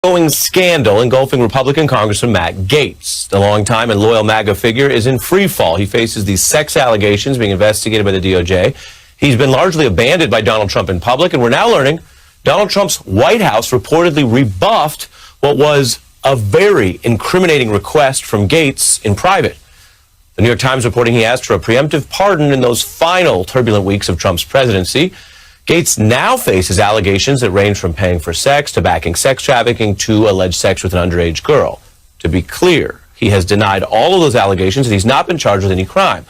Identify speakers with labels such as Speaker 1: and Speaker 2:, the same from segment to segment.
Speaker 1: Ongoing scandal engulfing Republican Congressman Matt Gaetz. The longtime and loyal MAGA figure is in free fall. He faces these sex allegations being investigated by the DOJ. He's been largely abandoned by Donald Trump in public, and we're now learning Donald Trump's White House reportedly rebuffed what was a very incriminating request from Gaetz in private. The New York Times reporting he asked for a preemptive pardon in those final turbulent weeks of Trump's presidency. Gaetz now faces allegations that range from paying for sex to backing sex trafficking to alleged sex with an underage girl. To be clear, he has denied all of those allegations and he's not been charged with any crime.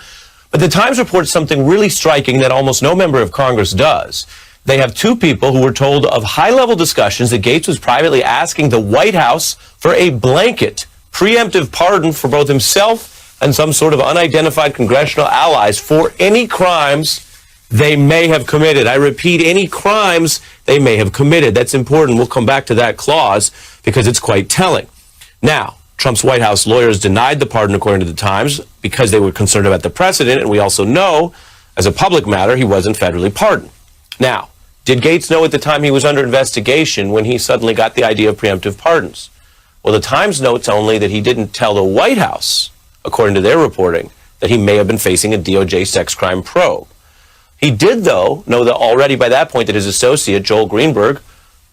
Speaker 1: But the Times reports something really striking that almost no member of Congress does. They have two people who were told of high-level discussions that Gaetz was privately asking the White House for a blanket preemptive pardon for both himself and some sort of unidentified congressional allies for any crimes they may have committed. I repeat, any crimes they may have committed. That's important. We'll come back to that clause because it's quite telling. Now, Trump's White House lawyers denied the pardon, according to the Times, because they were concerned about the precedent, and we also know, as a public matter, he wasn't federally pardoned. Now, did Gaetz know at the time he was under investigation when he suddenly got the idea of preemptive pardons? Well, the Times notes only that he didn't tell the White House, according to their reporting, that he may have been facing a DOJ sex crime probe. He did, though, know that already by that point that his associate, Joel Greenberg,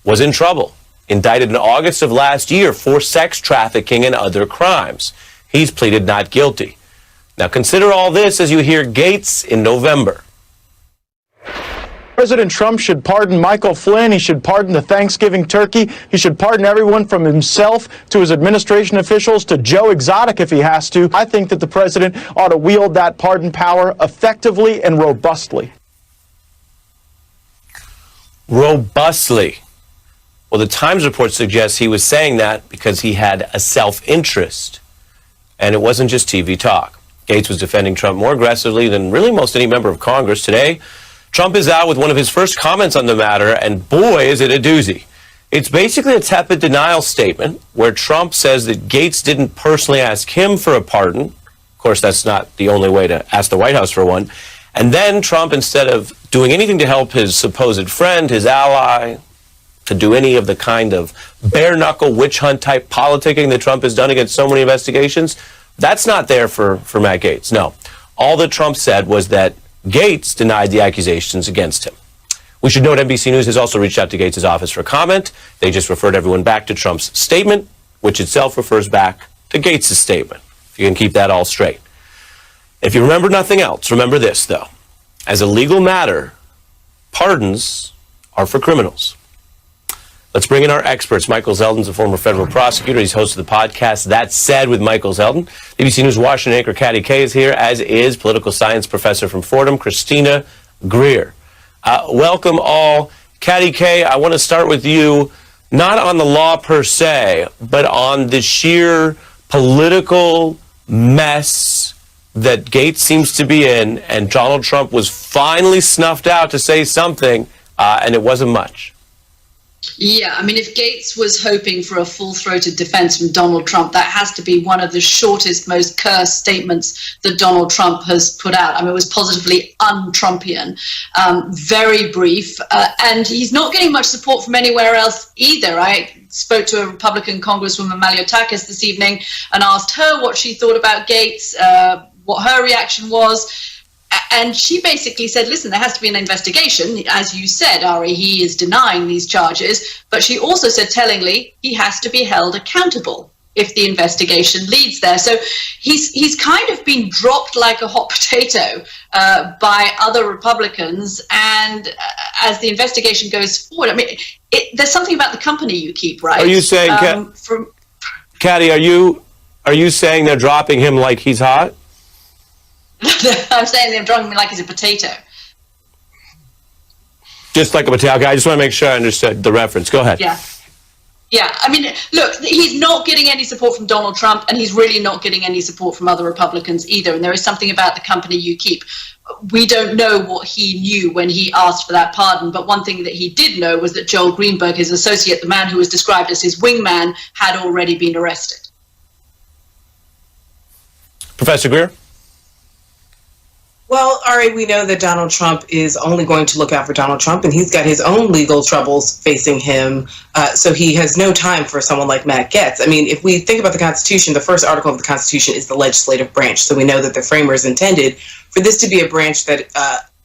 Speaker 1: was in trouble, indicted in August of last year for sex trafficking and other crimes. He's pleaded not guilty. Now consider all this as you hear Gaetz in November.
Speaker 2: President Trump should pardon Michael Flynn. He should pardon the Thanksgiving turkey. He should pardon everyone from himself to his administration officials to Joe Exotic if he has to. I think that the president ought to wield that pardon power effectively and robustly.
Speaker 1: Robustly. Well, the Times report suggests he was saying that because he had a self-interest. And it wasn't just TV talk. Gaetz was defending Trump more aggressively than really most any member of Congress. Today, Trump is out with one of his first comments on the matter, and boy, is it a doozy. It's basically a tepid denial statement where Trump says that Gaetz didn't personally ask him for a pardon. Of course, that's not the only way to ask the White House for one. And then Trump, instead of doing anything to help his supposed friend, his ally, to do any of the kind of bare-knuckle witch hunt type politicking that Trump has done against so many investigations, that's not there for Matt Gaetz. No. All that Trump said was that Gaetz denied the accusations against him. We should note NBC News has also reached out to Gaetz' office for comment. They just referred everyone back to Trump's statement, which itself refers back to Gaetz' statement. If you can keep that all straight. If you remember nothing else, remember this, though. As a legal matter, pardons are for criminals. Let's bring in our experts. Michael Zeldin's a former federal prosecutor. He's host of the podcast That Said with Michael Zeldin. ABC News Washington anchor Katty Kay is here, as is political science professor from Fordham, Christina Greer. Welcome all. Katty Kay, I want to start with you, not on the law per se, but on the sheer political mess that Gaetz seems to be in, and Donald Trump was finally snuffed out to say something, and it wasn't much.
Speaker 3: Yeah, I mean, if Gaetz was hoping for a full-throated defense from Donald Trump, that has to be one of the shortest, most cursed statements that Donald Trump has put out. I mean, it was positively un-Trumpian, very brief, and he's not getting much support from anywhere else either. I spoke to a Republican Congresswoman, Maliotakis, this evening and asked her what she thought about Gaetz, what her reaction was. And she basically said, listen, there has to be an investigation. As you said, Ari, he is denying these charges. But she also said, tellingly, he has to be held accountable if the investigation leads there. So he's kind of been dropped like a hot potato by other Republicans. And as the investigation goes forward, I mean, there's something about the company you keep, right?
Speaker 1: Are you saying, Katty, are you saying they're dropping him like he's hot?
Speaker 3: I'm saying they're dropping me like he's a potato.
Speaker 1: Just like a potato. Okay, I just want to make sure I understood the reference. Go ahead.
Speaker 3: Yeah. Yeah, I mean, look, he's not getting any support from Donald Trump, and he's really not getting any support from other Republicans either. And there is something about the company you keep. We don't know what he knew when he asked for that pardon, but one thing that he did know was that Joel Greenberg, his associate, the man who was described as his wingman, had already been arrested.
Speaker 1: Professor Greer?
Speaker 4: Well, Ari, we know that Donald Trump is only going to look out for Donald Trump, and he's got his own legal troubles facing him, so he has no time for someone like Matt Gaetz. I mean, if we think about the Constitution, the first article of the Constitution is the legislative branch, so we know that the framers intended for this to be a branch that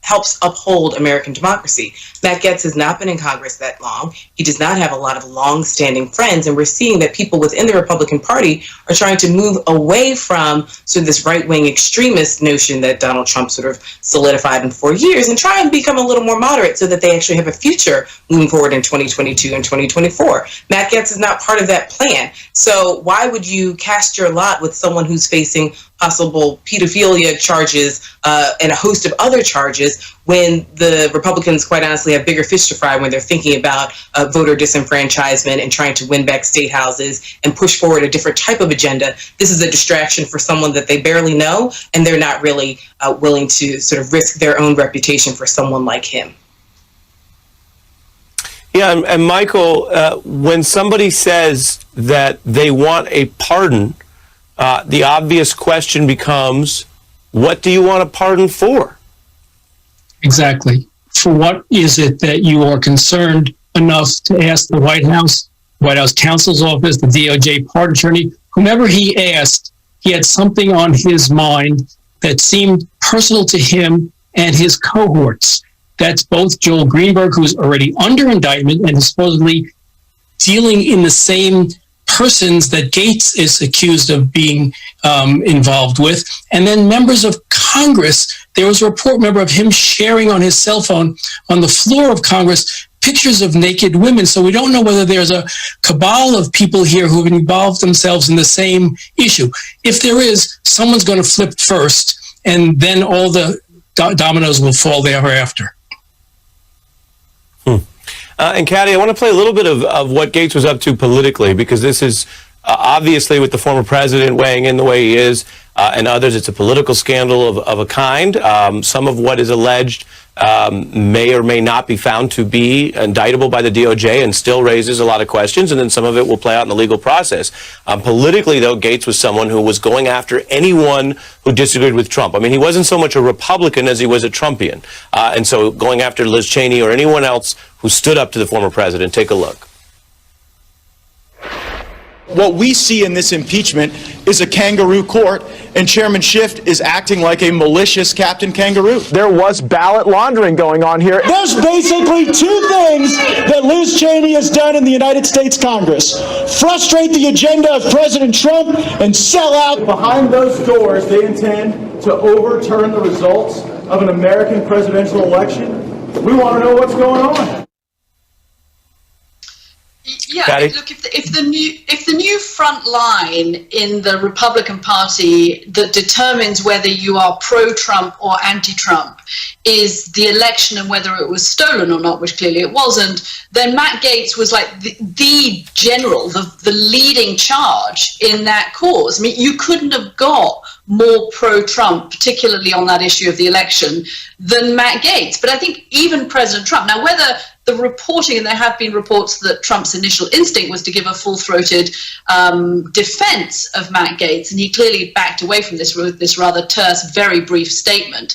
Speaker 4: helps uphold American democracy. Matt Gaetz has not been in Congress that long. He does not have a lot of long-standing friends, and we're seeing that people within the Republican Party are trying to move away from sort of this right-wing extremist notion that Donald Trump sort of solidified in 4 years and try and become a little more moderate so that they actually have a future moving forward in 2022 and 2024. Matt Gaetz is not part of that plan. So why would you cast your lot with someone who's facing possible pedophilia charges and a host of other charges when the Republicans, quite honestly, have bigger fish to fry when they're thinking about voter disenfranchisement and trying to win back state houses and push forward a different type of agenda? This is a distraction for someone that they barely know, and they're not really willing to sort of risk their own reputation for someone like him.
Speaker 1: Yeah, and Michael, when somebody says that they want a pardon, the obvious question becomes, what do you want a pardon for?
Speaker 5: Exactly. For what is it that you are concerned enough to ask the White House counsel's office, the DOJ pardon attorney, whomever he asked, he had something on his mind that seemed personal to him and his cohorts. That's both Joel Greenberg, who's already under indictment and is supposedly dealing in the same persons that Gaetz is accused of being involved with, and then members of Congress. There was a report, remember, of him sharing on his cell phone on the floor of Congress pictures of naked women. So we don't know whether there's a cabal of people here who have involved themselves in the same issue. If there is, someone's going to flip first, and then all the dominoes will fall thereafter.
Speaker 1: And Caddy, I want to play a little bit of what Gaetz was up to politically, because this is obviously with the former president weighing in the way he is and others, it's a political scandal of a kind. Some of what is alleged may or may not be found to be indictable by the DOJ and still raises a lot of questions, and then some of it will play out in the legal process. Politically, though, Gaetz was someone who was going after anyone who disagreed with Trump. I mean, he wasn't so much a Republican as he was a Trumpian. And so going after Liz Cheney or anyone else who stood up to the former president. Take a look.
Speaker 2: What we see in this impeachment is a kangaroo court, and Chairman Schiff is acting like a malicious Captain Kangaroo. There was ballot laundering going on here.
Speaker 6: There's basically two things that Liz Cheney has done in the United States Congress: frustrate the agenda of President Trump and sell out.
Speaker 2: Behind those doors, they intend to overturn the results of an American presidential election. We want to know what's going on.
Speaker 3: Yeah,
Speaker 1: Patty?
Speaker 3: look, if the new front line in the Republican Party that determines whether you are pro-Trump or anti-Trump is the election and whether it was stolen or not, which clearly it wasn't, then Matt Gaetz was like the general, the leading charge in that cause. I mean, you couldn't have got more pro-Trump, particularly on that issue of the election, than Matt Gaetz. But I think even President Trump, now whether the reporting, and there have been reports that Trump's initial instinct was to give a full-throated defense of Matt Gaetz, and he clearly backed away from this with this rather terse, very brief statement.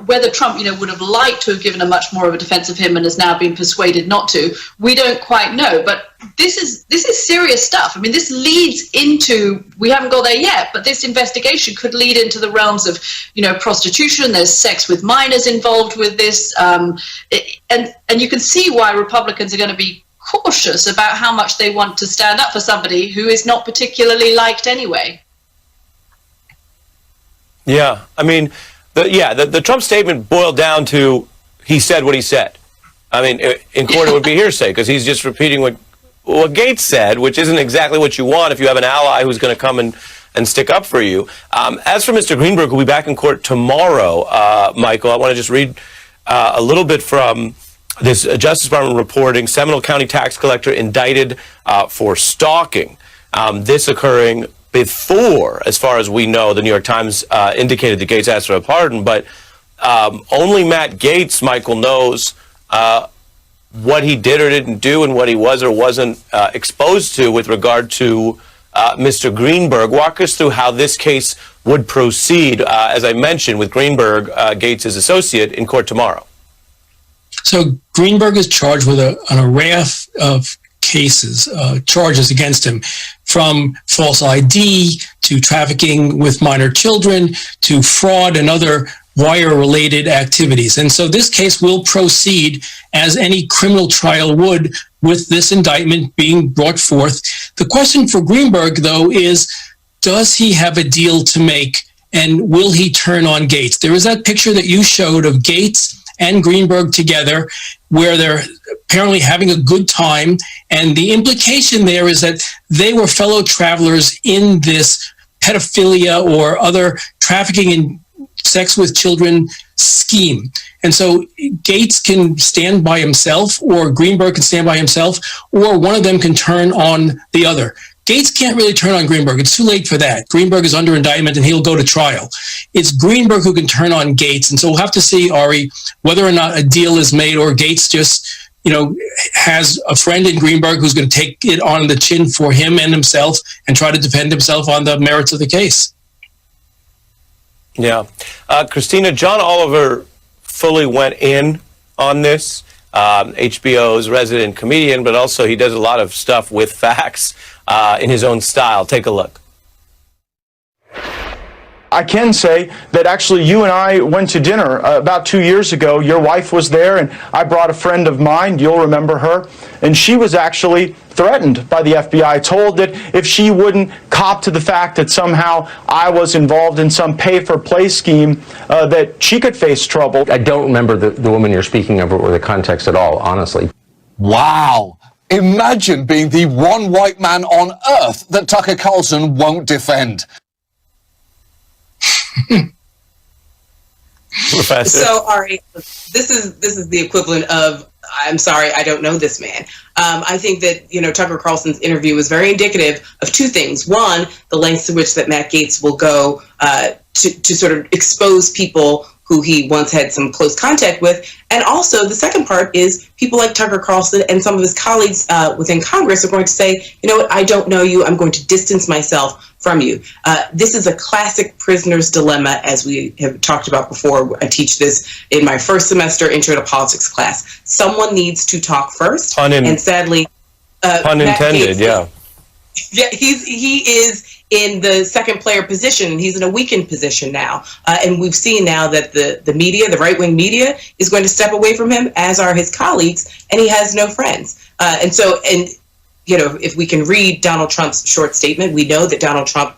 Speaker 3: Whether Trump, would have liked to have given a much more of a defense of him and has now been persuaded not to, we don't quite know. But this is serious stuff. I mean, this leads into, we haven't got there yet, but this investigation could lead into the realms of, prostitution. There's sex with minors involved with this, and you can see why Republicans are going to be cautious about how much they want to stand up for somebody who is not particularly liked anyway.
Speaker 1: Yeah, I mean, the Trump statement boiled down to he said what he said. I mean, in court it would be hearsay because he's just repeating what Gaetz said, which isn't exactly what you want if you have an ally who's going to come and stick up for you. As for Mr. Greenberg, who'll be back in court tomorrow, Michael, I want to just read a little bit from this Justice Department reporting. Seminole County tax collector indicted for stalking. This occurring before, as far as we know, the New York Times indicated that Gaetz asked for a pardon, but only Matt Gaetz, Michael, knows what he did or didn't do and what he was or wasn't exposed to with regard to Mr. Greenberg. Walk us through how this case would proceed, as I mentioned, with Greenberg, Gaetz' associate, in court tomorrow.
Speaker 5: So Greenberg is charged with an array of cases, charges against him, from false ID to trafficking with minor children to fraud and other wire-related activities. And so this case will proceed as any criminal trial would, with this indictment being brought forth. The question for Greenberg, though, is does he have a deal to make, and will he turn on Gaetz? There is that picture that you showed of Gaetz and Greenberg together, where they're apparently having a good time. And the implication there is that they were fellow travelers in this pedophilia or other trafficking in sex with children scheme. And so Gaetz can stand by himself, or Greenberg can stand by himself, or one of them can turn on the other. Gaetz can't really turn on Greenberg. It's too late for that. Greenberg is under indictment and he'll go to trial. It's Greenberg who can turn on Gaetz. And so we'll have to see, Ari, whether or not a deal is made, or Gaetz just, has a friend in Greenberg who's going to take it on the chin for him and himself and try to defend himself on the merits of the case.
Speaker 1: Yeah. Christina, John Oliver fully went in on this, HBO's resident comedian, but also he does a lot of stuff with facts in his own style. Take a look.
Speaker 2: I can say that actually you and I went to dinner about 2 years ago. Your wife was there, and I brought a friend of mine. You'll remember her. And she was actually threatened by the FBI, told that if she wouldn't cop to the fact that somehow I was involved in some pay-for-play scheme, that she could face trouble.
Speaker 7: I don't remember the woman you're speaking of or the context at all, honestly.
Speaker 8: Wow. Imagine being the one white man on earth that Tucker Carlson won't defend.
Speaker 1: Professor.
Speaker 4: So, Ari, this is the equivalent of, I'm sorry, I don't know this man. I think that, Tucker Carlson's interview was very indicative of two things. One, the lengths to which that Matt Gaetz will go to sort of expose people who he once had some close contact with. And also, the second part is people like Tucker Carlson and some of his colleagues within Congress are going to say, you know what, I don't know you, I'm going to distance myself from you. This is a classic prisoner's dilemma, as we have talked about before. I teach this in my first semester Intro to Politics class. Someone needs to talk first. And sadly,
Speaker 1: pun intended,
Speaker 4: Gaetz,
Speaker 1: yeah.
Speaker 4: Yeah, he is in the second player position, and he's in a weakened position now. And we've seen now that the media, the right-wing media, is going to step away from him, as are his colleagues, and he has no friends. And if we can read Donald Trump's short statement, we know that Donald Trump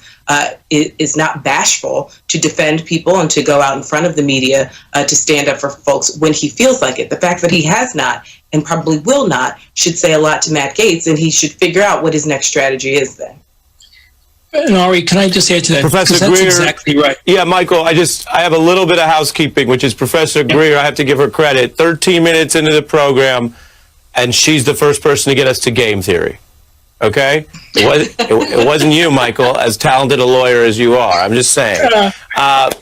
Speaker 4: is not bashful to defend people and to go out in front of the media to stand up for folks when he feels like it. The fact that he has not and probably will not should say a lot to Matt Gaetz, and he should figure out what his next strategy is then.
Speaker 5: And Ari, can I just add to that?
Speaker 1: Professor
Speaker 5: That's
Speaker 1: Greer,
Speaker 5: exactly right.
Speaker 1: Yeah, Michael, I have a little bit of housekeeping, which is Professor Greer, I have to give her credit, 13 minutes into the program, and she's the first person to get us to game theory. Okay? It wasn't you, Michael, as talented a lawyer as you are. I'm just saying.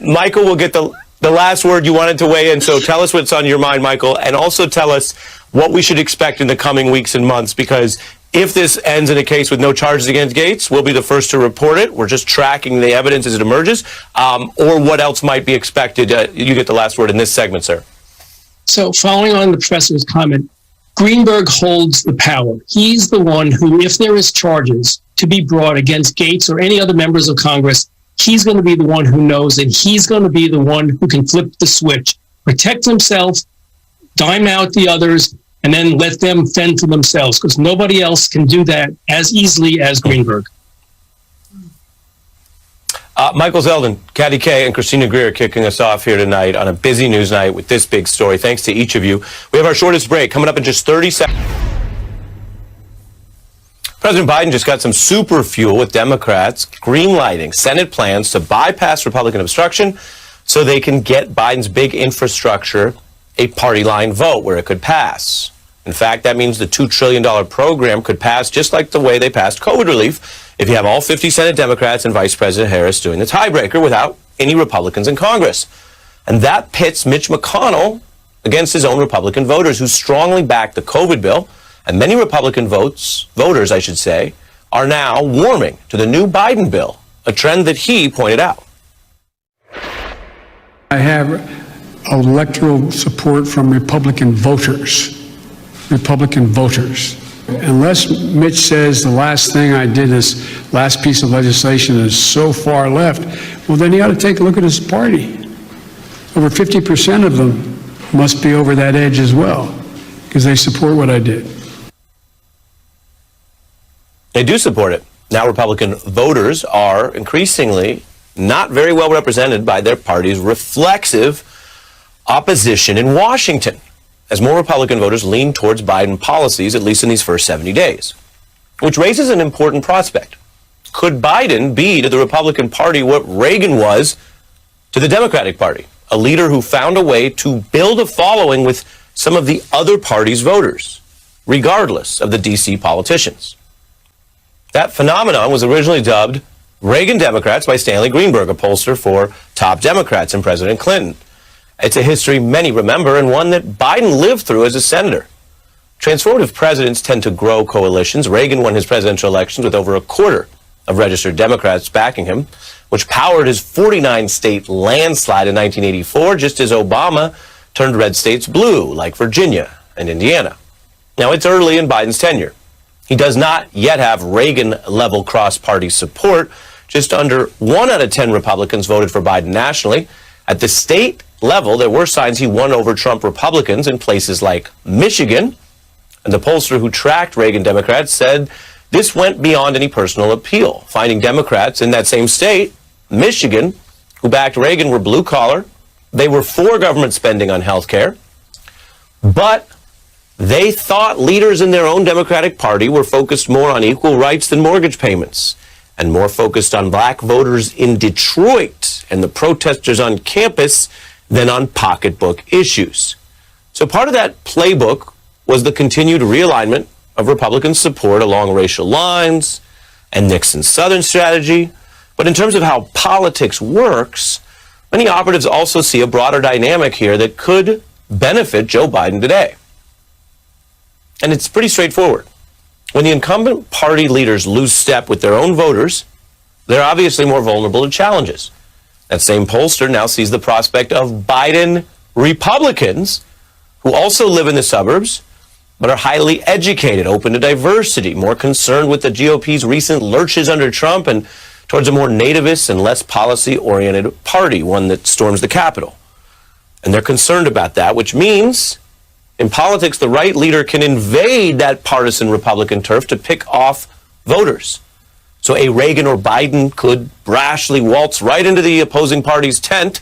Speaker 1: Michael will get the last word. You wanted to weigh in, so tell us what's on your mind, Michael, and also tell us what we should expect in the coming weeks and months, because if this ends in a case with no charges against Gaetz, we'll be the first to report it. We're just tracking the evidence as it emerges, or what else might be expected. You get the last word in this segment, sir.
Speaker 5: So following on the professor's comment, Greenberg holds the power. He's the one who, if there is charges to be brought against Gaetz or any other members of Congress, he's going to be the one who knows, and he's going to be the one who can flip the switch, protect himself, dime out the others, and then let them fend for themselves, because nobody else can do that as easily as Greenberg.
Speaker 1: Michael Zeldin, Katty Kay, and Christina Greer kicking us off here tonight on a busy news night with this big story. Thanks to each of you. We have our shortest break coming up in just 30 seconds. President Biden just got some super fuel with Democrats greenlighting Senate plans to bypass Republican obstruction so they can get Biden's big infrastructure a party line vote where it could pass. In fact, that means the $2 trillion program could pass just like the way they passed COVID relief if you have all 50 Senate Democrats and Vice President Harris doing the tiebreaker without any Republicans in Congress. And that pits Mitch McConnell against his own Republican voters who strongly backed the COVID bill. And many Republican voters, are now warming to the new Biden bill, a trend that he pointed out.
Speaker 9: I have electoral support from Republican voters. Unless Mitch says the last thing I did, this last piece of legislation is so far left, well, then he ought to take a look at his party. Over 50% of them must be over that edge as well, because they support what I did.
Speaker 1: They do support it. Now Republican voters are increasingly not very well represented by their party's reflexive opposition in Washington, as more Republican voters lean towards Biden policies, at least in these first 70 days. Which raises an important prospect. Could Biden be to the Republican Party what Reagan was to the Democratic Party? A leader who found a way to build a following with some of the other party's voters, regardless of the D.C. politicians. That phenomenon was originally dubbed Reagan Democrats by Stanley Greenberg, a pollster for top Democrats and President Clinton. It's a history many remember and one that Biden lived through as a senator. Transformative presidents tend to grow coalitions. Reagan won his presidential elections with over a quarter of registered Democrats backing him, which powered his 49-state landslide in 1984, just as Obama turned red states blue, like Virginia and Indiana. Now, it's early in Biden's tenure. He does not yet have Reagan-level cross-party support. Just under 1 out of 10 Republicans voted for Biden nationally. At the state level, there were signs he won over Trump Republicans in places like Michigan. And the pollster who tracked Reagan Democrats said this went beyond any personal appeal, finding Democrats in that same state, Michigan, who backed Reagan were blue-collar. They were for government spending on health care. But they thought leaders in their own Democratic Party were focused more on equal rights than mortgage payments, and more focused on black voters in Detroit and the protesters on campus than on pocketbook issues. So part of that playbook was the continued realignment of Republican support along racial lines and Nixon's Southern strategy. But in terms of how politics works, many operatives also see a broader dynamic here that could benefit Joe Biden today. And it's pretty straightforward. When the incumbent party leaders lose step with their own voters, they're obviously more vulnerable to challenges. That same pollster now sees the prospect of Biden Republicans who also live in the suburbs, but are highly educated, open to diversity, more concerned with the GOP's recent lurches under Trump and towards a more nativist and less policy-oriented party, one that storms the Capitol. And they're concerned about that, which means in politics, the right leader can invade that partisan Republican turf to pick off voters. So a Reagan or Biden could brashly waltz right into the opposing party's tent,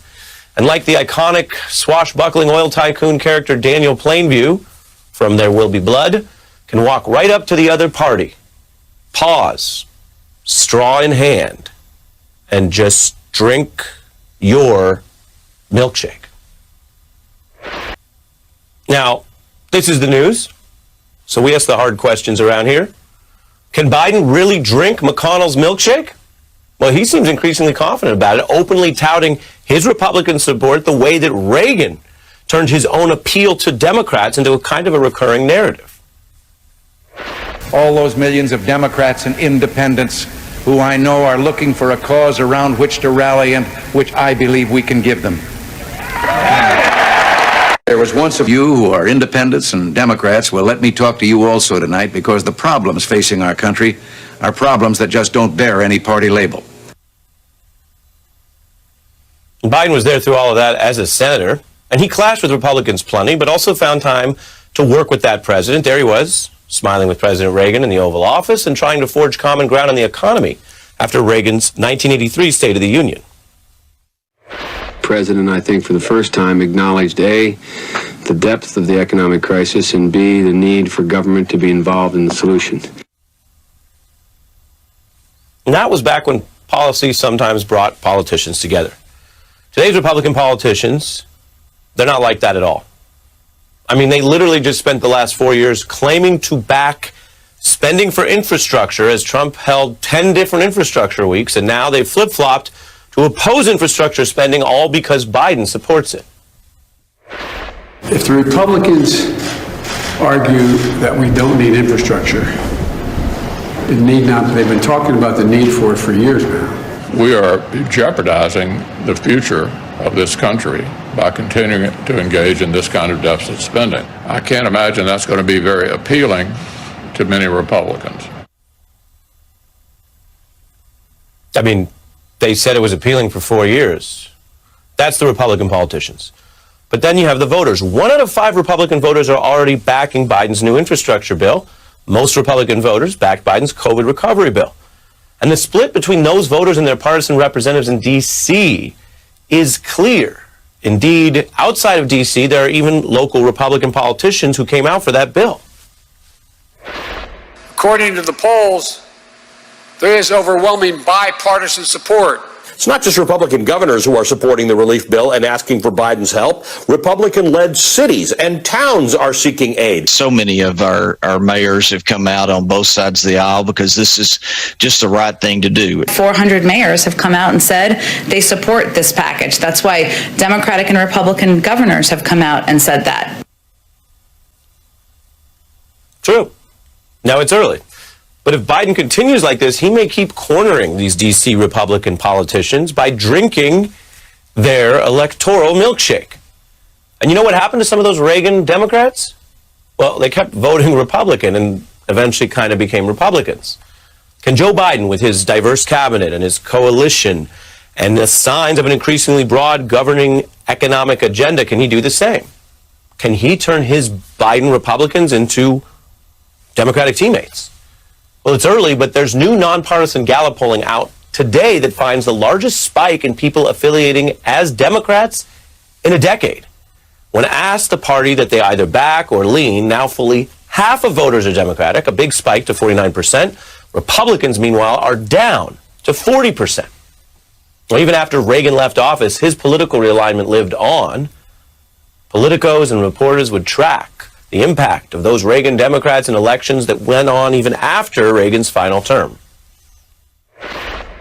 Speaker 1: and like the iconic swashbuckling oil tycoon character Daniel Plainview from There Will Be Blood, can walk right up to the other party, pause, straw in hand, and just drink your milkshake. Now, this is the news, so we ask the hard questions around here. Can Biden really drink McConnell's milkshake? Well, he seems increasingly confident about it, openly touting his Republican support the way that Reagan turned his own appeal to Democrats into a kind of a recurring narrative.
Speaker 10: All those millions of Democrats and independents who I know are looking for a cause around which to rally and which I believe we can give them. There was once of you who are independents and Democrats. Well, let me talk to you also tonight, because the problems facing our country are problems that just don't bear any party label.
Speaker 1: Biden was there through all of that as a senator, and he clashed with Republicans plenty, but also found time to work with that president. There he was, smiling with President Reagan in the Oval Office and trying to forge common ground on the economy after Reagan's 1983 State of the Union.
Speaker 11: President, I think, for the first time acknowledged A, the depth of the economic crisis, and B, the need for government to be involved in the solution.
Speaker 1: And that was back when policy sometimes brought politicians together. Today's Republican politicians, they're not like that at all. I mean, they literally just spent the last 4 years claiming to back spending for infrastructure as Trump held 10 different infrastructure weeks, and now they've flip-flopped to oppose infrastructure spending, all because Biden supports it.
Speaker 9: If the Republicans argue that we don't need infrastructure, It need not, they've been talking about the need for it for years now.
Speaker 12: We are jeopardizing the future of this country by continuing to engage in this kind of deficit spending. I can't imagine that's going to be very appealing to many Republicans.
Speaker 1: I mean, they said it was appealing for 4 years. That's the Republican politicians. But then you have the voters. 1 out of 5 Republican voters are already backing Biden's new infrastructure bill. Most Republican voters backed Biden's COVID recovery bill. And the split between those voters and their partisan representatives in D.C. is clear. Indeed, outside of D.C., there are even local Republican politicians who came out for that bill.
Speaker 13: According to the polls, there is overwhelming bipartisan support.
Speaker 14: It's not just Republican governors who are supporting the relief bill and asking for Biden's help. Republican-led cities and towns are seeking aid.
Speaker 15: So many of our mayors have come out on both sides of the aisle because this is just the right thing to do.
Speaker 16: 400 mayors have come out and said they support this package. That's why Democratic and Republican governors have come out and said that.
Speaker 1: True. Now it's early. But if Biden continues like this, he may keep cornering these D.C. Republican politicians by drinking their electoral milkshake. And you know what happened to some of those Reagan Democrats? Well, they kept voting Republican and eventually kind of became Republicans. Can Joe Biden, with his diverse cabinet and his coalition and the signs of an increasingly broad governing economic agenda, can he do the same? Can he turn his Biden Republicans into Democratic teammates? Well, it's early, but there's new nonpartisan Gallup polling out today that finds the largest spike in people affiliating as Democrats in a decade. When asked the party that they either back or lean, now fully half of voters are Democratic, a big spike to 49%. Republicans, meanwhile, are down to 40%. Well, even after Reagan left office, his political realignment lived on. Politicos and reporters would track the impact of those Reagan Democrats in elections that went on even after Reagan's final term.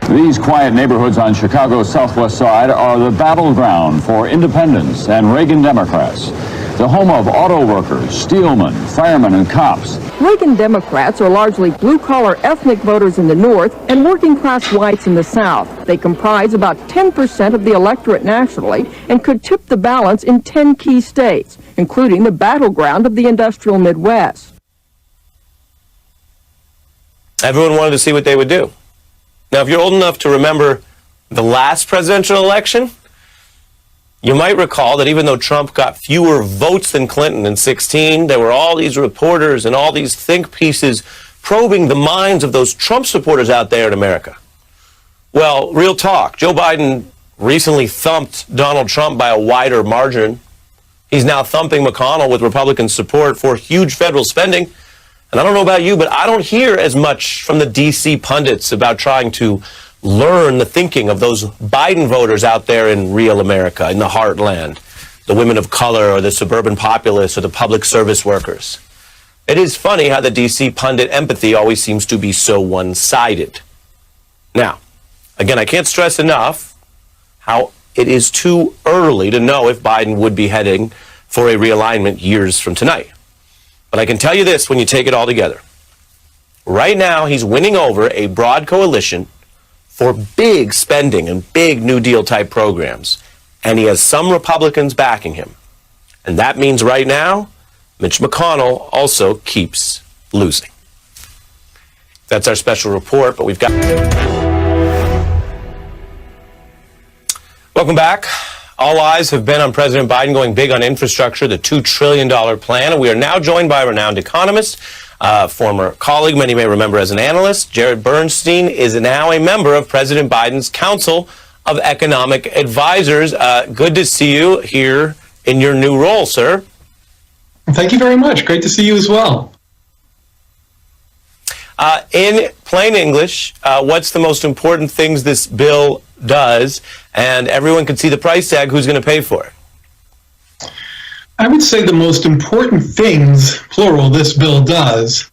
Speaker 17: These quiet neighborhoods on Chicago's southwest side are the battleground for independents and Reagan Democrats. The home of auto workers, steelmen, firemen, and cops.
Speaker 18: Reagan Democrats are largely blue-collar ethnic voters in the north and working-class whites in the south. They comprise about 10% of the electorate nationally and could tip the balance in 10 key states, including the battleground of the industrial Midwest.
Speaker 1: Everyone wanted to see what they would do. Now, if you're old enough to remember the last presidential election, you might recall that even though Trump got fewer votes than Clinton in 2016, there were all these reporters and all these think pieces probing the minds of those Trump supporters out there in America. Well, real talk. Joe Biden recently thumped Donald Trump by a wider margin. He's now thumping McConnell with Republican support for huge federal spending. And I don't know about you, but I don't hear as much from the D.C. pundits about trying to learn the thinking of those Biden voters out there in real America, in the heartland, the women of color or the suburban populace or the public service workers. It is funny how the D.C. pundit empathy always seems to be so one-sided. Now, again, I can't stress enough how it is too early to know if Biden would be heading for a realignment years from tonight. But I can tell you this when you take it all together. Right now, he's winning over a broad coalition for big spending and big New Deal type programs. And he has some Republicans backing him. And that means right now, Mitch McConnell also keeps losing. That's our special report, but we've got... Welcome back. All eyes have been on President Biden going big on infrastructure, the $2 trillion plan. And we are now joined by a renowned economist, former colleague, many may remember as an analyst. Jared Bernstein is now a member of President Biden's Council of Economic Advisors. Good to see you here in your new role, sir.
Speaker 19: Thank you very much. Great to see you as well.
Speaker 1: In plain English, what's the most important things this bill does? And everyone can see the price tag. Who's going to pay for it?
Speaker 19: I would say the most important things, plural, this bill does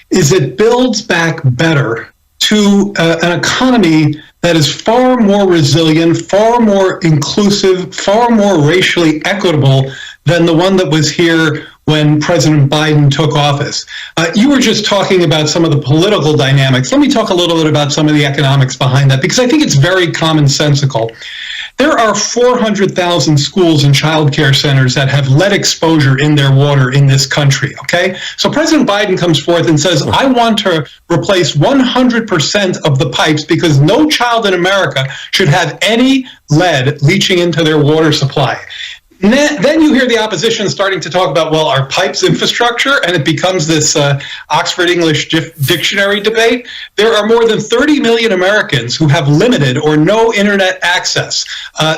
Speaker 19: is it builds back better to an economy that is far more resilient, far more inclusive, far more racially equitable than the one that was here when President Biden took office. You were just talking about some of the political dynamics. Let me talk a little bit about some of the economics behind that, because I think it's very commonsensical. There are 400,000 schools and child care centers that have lead exposure in their water in this country, okay? So President Biden comes forth and says, I want to replace 100% of the pipes because no child in America should have any lead leaching into their water supply. Then you hear the opposition starting to talk about, well, our pipes infrastructure, and it becomes this Oxford English Dictionary debate. There are more than 30 million Americans who have limited or no internet access.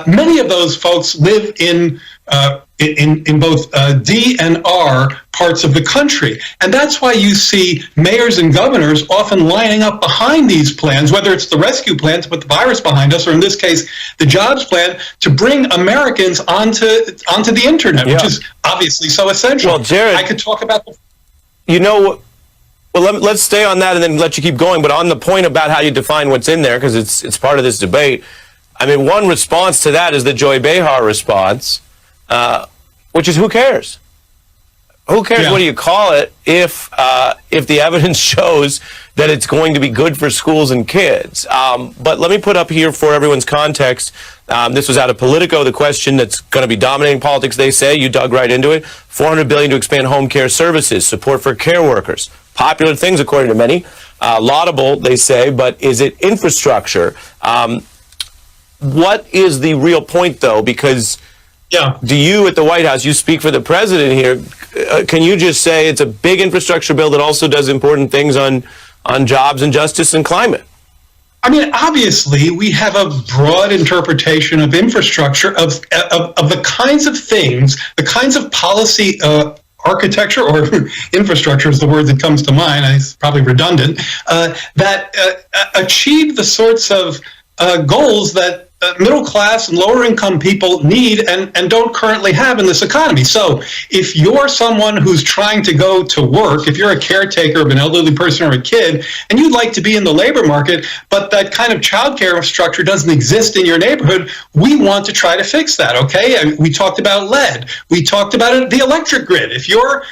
Speaker 19: Many of those folks live in both D and R parts of the country. And that's why you see mayors and governors often lining up behind these plans, whether it's the rescue plan to put the virus behind us, or in this case, the jobs plan to bring Americans onto the internet, which is obviously so essential.
Speaker 1: Well, Jared,
Speaker 19: I could talk about
Speaker 1: well, let's stay on that and then let you keep going. But on the point about how you define what's in there, because it's part of this debate, I mean, one response to that is the Joy Behar response, which is who cares? Who cares what do you call it if the evidence shows that it's going to be good for schools and kids? But let me put up here for everyone's context. This was out of Politico, the question that's going to be dominating politics, they say. You dug right into it. $400 billion to expand home care services, support for care workers. Popular things, according to many. Laudable, they say, but is it infrastructure? What is the real point, though? Because do you at the White House, you speak for the president here, can you just say it's a big infrastructure bill that also does important things on jobs and justice and climate?
Speaker 19: I mean, obviously, we have a broad interpretation of infrastructure, of the kinds of things, the kinds of policy architecture, or infrastructure is the word that comes to mind, it's probably redundant, that achieve the sorts of goals that middle class and lower income people need and don't currently have in this economy. So if you're someone who's trying to go to work, if you're a caretaker of an elderly person or a kid, and you'd like to be in the labor market, but that kind of childcare structure doesn't exist in your neighborhood, we want to try to fix that, okay? And we talked about lead. We talked about the electric grid. If you're,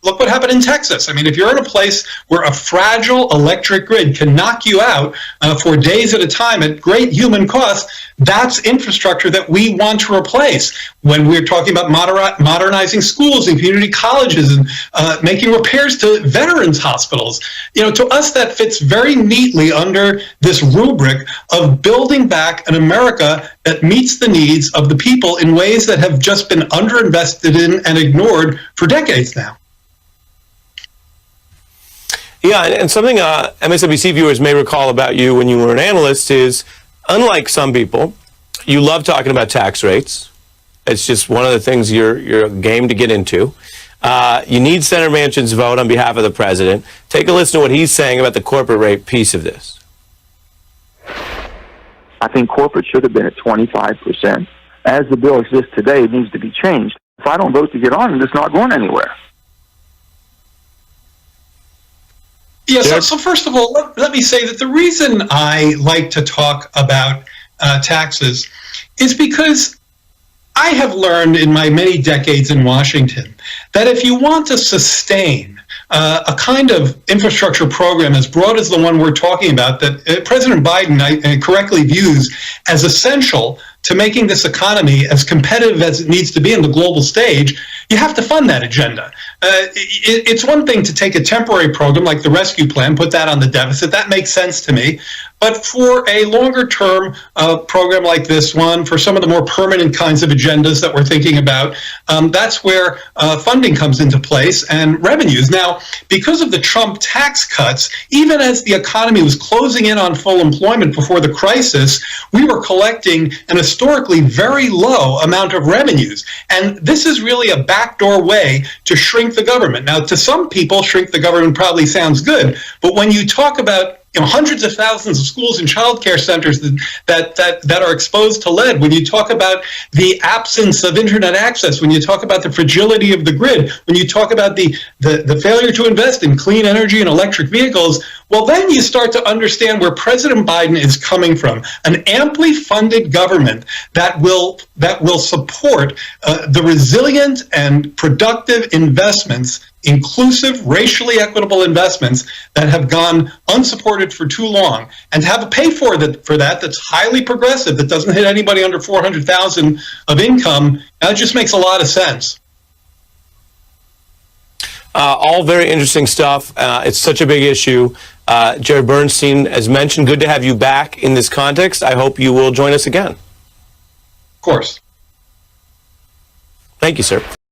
Speaker 19: look what happened in Texas. I mean, if you're in a place where a fragile electric grid can knock you out for days at a time at great human cost, that's infrastructure that we want to replace. When we're talking about modernizing schools and community colleges and making repairs to veterans hospitals, you know, to us that fits very neatly under this rubric of building back an America that meets the needs of the people in ways that have just been underinvested in and ignored for decades now.
Speaker 1: Yeah, and something MSNBC viewers may recall about you when you were an analyst is, unlike some people, you love talking about tax rates. It's just one of the things you're game to get into. You need Senator Manchin's vote on behalf of the president. Take a listen to what he's saying about the corporate rate piece of this.
Speaker 20: I think corporate should have been at 25%. As the bill exists today, it needs to be changed. If I don't vote to get on it, it's not going anywhere.
Speaker 19: Yes, so first of all, let me say that the reason I like to talk about taxes is because I have learned in my many decades in Washington that if you want to sustain a kind of infrastructure program as broad as the one we're talking about, that President Biden correctly views as essential to making this economy as competitive as it needs to be in the global stage, you have to fund that agenda. It's one thing to take a temporary program like the rescue plan, put that on the deficit. That makes sense to me. But for a longer term program like this one, for some of the more permanent kinds of agendas that we're thinking about, that's where funding comes into place and revenues. Now, because of the Trump tax cuts, even as the economy was closing in on full employment before the crisis, we were collecting an historically very low amount of revenues. And this is really a backdoor way to shrink the government. Now, to some people, shrink the government probably sounds good, but when you talk about hundreds of thousands of schools and child care centers that are exposed to lead, when you talk about the absence of internet access, when you talk about the fragility of the grid, when you talk about the failure to invest in clean energy and electric vehicles, well, then you start to understand where President Biden is coming from. An amply funded government that will support the resilient and productive investments, inclusive, racially equitable investments that have gone unsupported for too long, and to have a pay for that that's highly progressive, that doesn't hit anybody under $400,000 of income, that just makes a lot of sense.
Speaker 1: All very interesting stuff. It's such a big issue. Jared Bernstein, as mentioned, good to have you back in this context. I hope you will join us again.
Speaker 19: Of course.
Speaker 1: Thank you, sir.